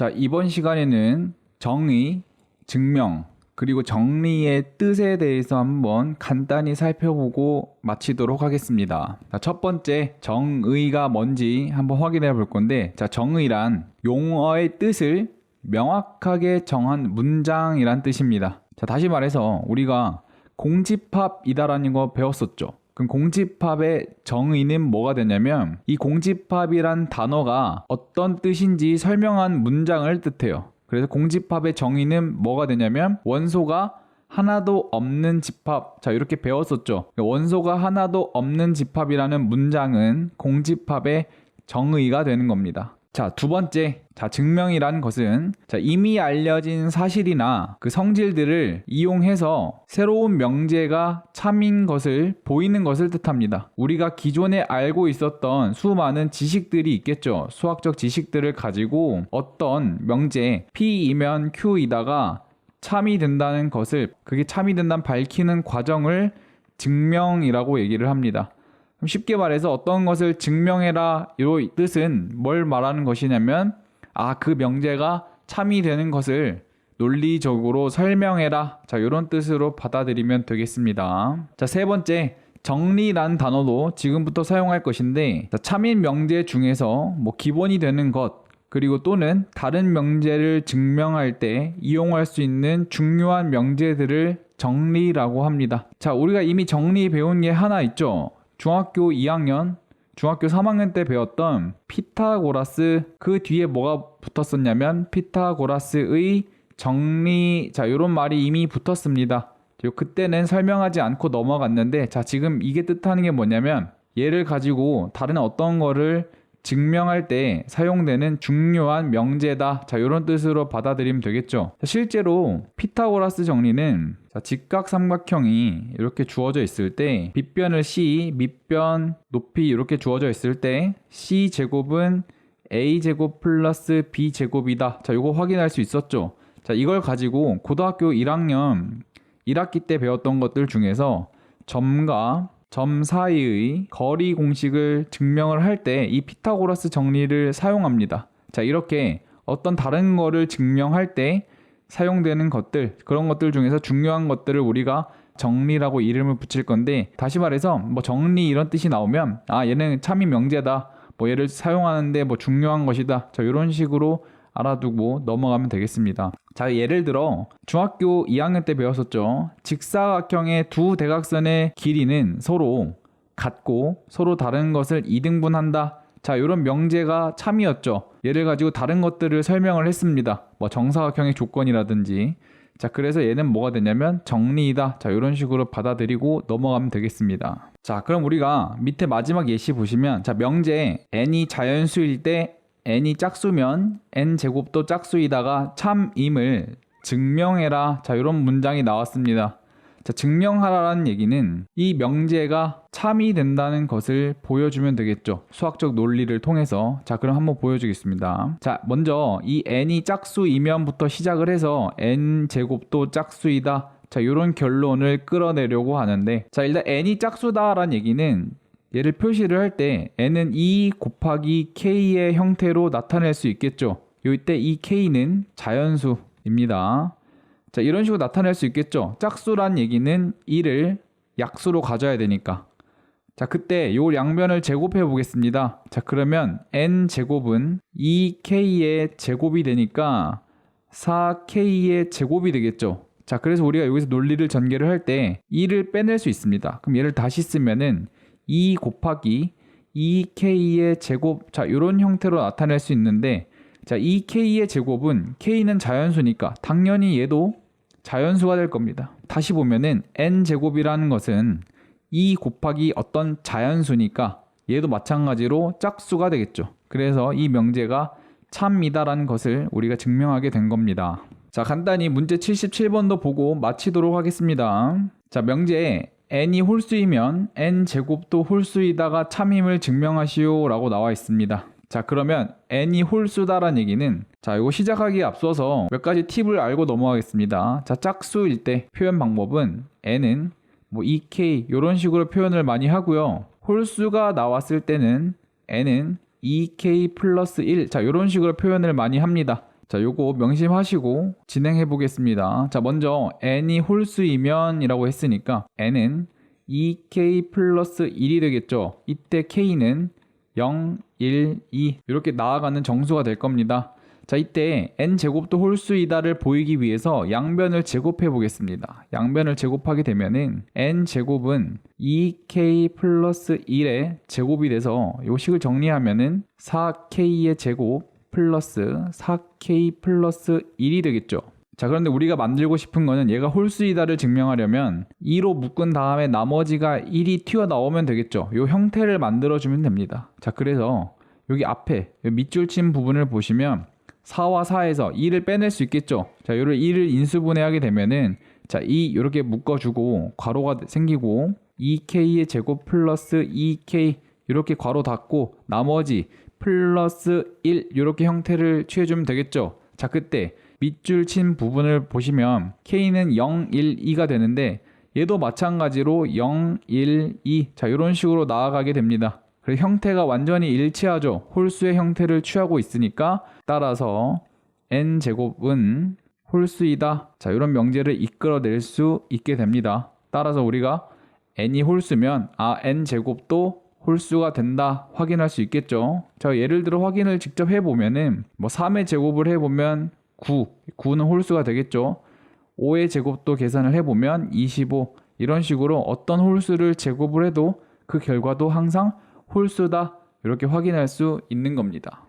자, 이번 시간에는 정의, 증명, 그리고 정리의 뜻에 대해서 한번 간단히 살펴보고 마치도록 하겠습니다. 자, 첫 번째, 정의가 뭔지 한번 확인해 볼 건데, 자, 정의란 용어의 뜻을 명확하게 정한 문장이란 뜻입니다. 자, 다시 말해서 우리가 공집합이다라는 거 배웠었죠. 그럼 공집합의 정의는 뭐가 되냐면, 이 공집합이란 단어가 어떤 뜻인지 설명한 문장을 뜻해요. 그래서 공집합의 정의는 뭐가 되냐면, 원소가 하나도 없는 집합. 자, 이렇게 배웠었죠. 원소가 하나도 없는 집합이라는 문장은 공집합의 정의가 되는 겁니다. 자, 두 번째, 자, 증명이란 것은 이미 알려진 사실이나 그 성질들을 이용해서 새로운 명제가 참인 것을 보이는 것을 뜻합니다. 우리가 기존에 알고 있었던 수많은 지식들이 있겠죠. 수학적 지식들을 가지고 어떤 명제 P이면 Q이다가 참이 된다는 것을, 그게 참이 된다는 밝히는 과정을 증명이라고 얘기를 합니다. 쉽게 말해서 어떤 것을 증명해라, 이 뜻은 뭘 말하는 것이냐면, 그 명제가 참이 되는 것을 논리적으로 설명해라. 자, 이런 뜻으로 받아들이면 되겠습니다. 자, 세 번째, 정리란 단어도 지금부터 사용할 것인데, 참인 명제 중에서 기본이 되는 것, 그리고 또는 다른 명제를 증명할 때 이용할 수 있는 중요한 명제들을 정리라고 합니다. 자, 우리가 이미 정리 배운 게 하나 있죠. 중학교 2학년, 중학교 3학년 때 배웠던 피타고라스, 그 뒤에 뭐가 붙었었냐면 피타고라스의 정리, 자, 이런 말이 이미 붙었습니다. 그때는 설명하지 않고 넘어갔는데, 자, 지금 이게 뜻하는 게 뭐냐면, 얘를 가지고 다른 어떤 거를 증명할 때 사용되는 중요한 명제다. 자, 이런 뜻으로 받아들이면 되겠죠. 자, 실제로 피타고라스 정리는 직각삼각형이 이렇게 주어져 있을 때 빗변을 C, 밑변 높이 이렇게 주어져 있을 때 C제곱은 A제곱 플러스 B제곱이다. 자, 이거 확인할 수 있었죠. 자, 이걸 가지고 고등학교 1학년 1학기 때 배웠던 것들 중에서 점과 점 사이의 거리 공식을 증명을 할 때 이 피타고라스 정리를 사용합니다. 자, 이렇게 어떤 다른 거를 증명할 때 사용되는 것들, 그런 것들 중에서 중요한 것들을 우리가 정리라고 이름을 붙일 건데, 다시 말해서 정리 이런 뜻이 나오면 얘는 참인 명제다, 얘를 사용하는데 중요한 것이다. 자, 이런 식으로 알아두고 넘어가면 되겠습니다. 자, 예를 들어 중학교 2학년 때 배웠었죠. 직사각형의 두 대각선의 길이는 서로 같고 서로 다른 것을 이등분한다. 자, 이런 명제가 참이었죠. 얘를 가지고 다른 것들을 설명을 했습니다. 정사각형의 조건이라든지. 자, 그래서 얘는 뭐가 되냐면 정리이다. 자, 이런 식으로 받아들이고 넘어가면 되겠습니다. 자, 그럼 우리가 밑에 마지막 예시 보시면, 자, 명제 n이 자연수일 때 n이 짝수면 n제곱도 짝수이다가 참임을 증명해라. 자, 이런 문장이 나왔습니다. 자, 증명하라는 얘기는 이 명제가 참이 된다는 것을 보여주면 되겠죠. 수학적 논리를 통해서. 자, 그럼 한번 보여주겠습니다. 자, 먼저 이 n이 짝수이면부터 시작을 해서 n제곱도 짝수이다. 자, 이런 결론을 끌어내려고 하는데, 자, 일단 n이 짝수다라는 얘기는 얘를 표시를 할 때 n은 2 곱하기 k의 형태로 나타낼 수 있겠죠. 이때 이 k는 자연수입니다. 자, 이런 식으로 나타낼 수 있겠죠. 짝수란 얘기는 2를 약수로 가져야 되니까. 자, 그때 요 양변을 제곱해 보겠습니다. 자, 그러면 n제곱은 2k의 제곱이 되니까 4k의 제곱이 되겠죠. 자, 그래서 우리가 여기서 논리를 전개를 할 때 2를 빼낼 수 있습니다. 그럼 얘를 다시 쓰면은 2 곱하기 2k의 제곱, 자, 이런 형태로 나타낼 수 있는데, 자, 2k의 제곱은 k는 자연수니까 당연히 얘도 자연수가 될 겁니다. 다시 보면은 n제곱이라는 것은 2 곱하기 어떤 자연수니까 얘도 마찬가지로 짝수가 되겠죠. 그래서 이 명제가 참이다라는 것을 우리가 증명하게 된 겁니다. 자, 간단히 문제 77번도 보고 마치도록 하겠습니다. 자, 명제에 n이 홀수이면 n제곱도 홀수이다가 참임을 증명하시오 라고 나와 있습니다. 자, 그러면 n이 홀수다라는 얘기는, 자, 이거 시작하기에 앞서서 몇 가지 팁을 알고 넘어가겠습니다. 자, 짝수일 때 표현 방법은 n은 2k 이런 식으로 표현을 많이 하고요. 홀수가 나왔을 때는 n은 2k 플러스 1, 자, 이런 식으로 표현을 많이 합니다. 자, 요거 명심하시고 진행해 보겠습니다. 자, 먼저 n이 홀수이면 이라고 했으니까 n은 2k 플러스 1이 되겠죠. 이때 k는 0, 1, 2 이렇게 나아가는 정수가 될 겁니다. 자, 이때 n제곱도 홀수이다를 보이기 위해서 양변을 제곱해 보겠습니다. 양변을 제곱하게 되면은 n제곱은 2k 플러스 1의 제곱이 돼서 요 식을 정리하면은 4k의 제곱 플러스 4k 플러스 1이 되겠죠. 자, 그런데 우리가 만들고 싶은 거는 얘가 홀수이다를 증명하려면 2로 묶은 다음에 나머지가 1이 튀어나오면 되겠죠. 요 형태를 만들어주면 됩니다. 자, 그래서 여기 앞에 밑줄 친 부분을 보시면 4와 4에서 2를 빼낼 수 있겠죠. 자, 요를 2를 인수분해하게 되면은 자, 2 이렇게 묶어주고 괄호가 생기고 2k의 제곱 플러스 2k 이렇게 괄호 닫고 나머지 플러스 1 이렇게 형태를 취해주면 되겠죠. 자, 그때 밑줄 친 부분을 보시면 k는 0, 1, 2가 되는데 얘도 마찬가지로 0, 1, 2 자, 이런 식으로 나아가게 됩니다. 그래서 형태가 완전히 일치하죠. 홀수의 형태를 취하고 있으니까 따라서 n제곱은 홀수이다. 자, 이런 명제를 이끌어낼 수 있게 됩니다. 따라서 우리가 n이 홀수면 n제곱도 홀수가 된다 확인할 수 있겠죠. 자, 예를 들어 확인을 직접 해보면은 3의 제곱을 해보면 9는 홀수가 되겠죠. 5의 제곱도 계산을 해보면 25 이런 식으로 어떤 홀수를 제곱을 해도 그 결과도 항상 홀수다 이렇게 확인할 수 있는 겁니다.